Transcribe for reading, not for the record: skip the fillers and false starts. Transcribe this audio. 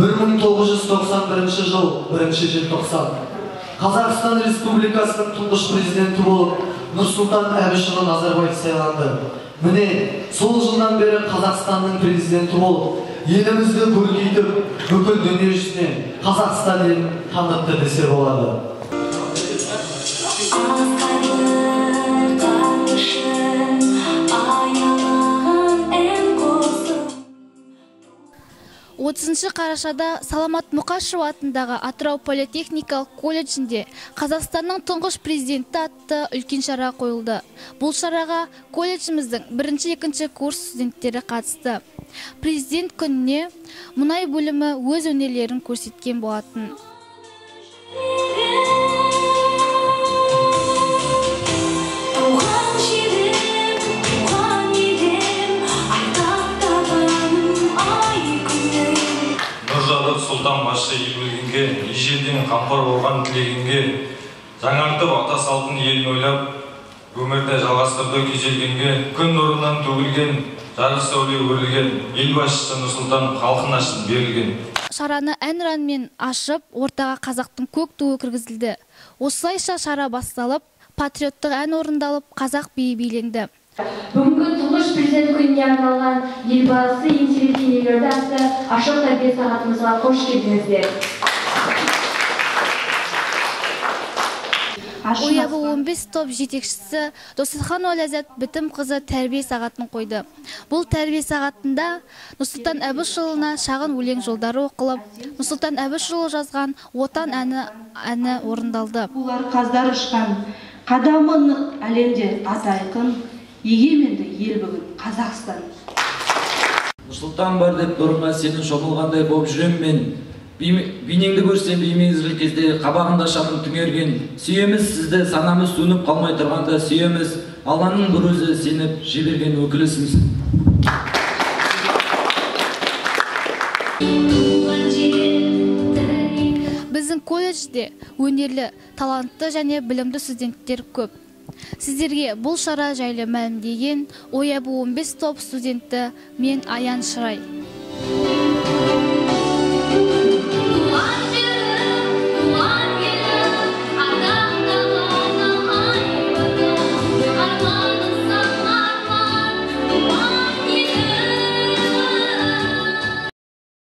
1991 жыл 1 желтоқсан Қазақстан Республикасының тұңғыш президенті болып Нұрсұлтан Әбішұлы Назарбаев сайланды. Міне, сол жылдан бері Қазақстанның президенті болып, елімізді көркейтіп, бүкіл дүние жүзіне Қазақстан елін танытты десе болады. 30 қарашада Саламат Мұқашев атындағы Атырау политехникалық колледжінде Қазақстанның тұңғыш президенті атты үлкен шара қойылды. Бұл шараға колледжіміздің 1-2 курс студенттері қатысты. Президент күніне мұнай бөлімі өз өнерлерін көрсеткен болатын. Сұлтан басшы елбегенге, ежелден қамқор болған тілегенге, жаңартып ата салтын елін ойлап, өмірді жалғастырды кежелгенге, күн нұрынан төгілген, жарық сәуле өрілген, ел басшысы Нұрсұлтан халқын ашын берілген. Шараны әнұранмен ашып, ортаға қазақтың көк туы кіргізілді. Осылайша шара басталып, патриоттық ән орындалып, қазақ биі биленді. Бүгінгі тұңғыш президент күніне арналған елбасы еңселі елорда атты ашық тәрбие сағатымызға қош келдіңіздер. Оябы 15 топ жетекшісі Досырханова Ләззат Бітімқызы тәрбие сағатын қойды. Бұл тәрбие сағатында Нұрсұлтан Әбішұлына шағын өлең жолдары оқылып, Нұрсұлтан Әбішұлы жазған отан әні орындалды. Бұлар қаздар ұшқан, қадамы нық әлемде атайқын, егеменді ел бүгін Қазақстан. Нұрсұлтан бар деп бұрынға сенің шомылғандай болып жүрем мен. Бейнеңді көрсем беймезгіл кезде қабағында шамын түңерген. Сүйеміз сізді, санамыз сөніп қалмай тұрғанда сүйеміз. Алланың бір өзі сеніп жіберген өкілісің. Біздің колледжде өнерлі, талантты және білімді студенттер көп. Сіздерге бұл шара жайлы мәлімдеген Оябы 15 топ студенті мен Аян Шырай.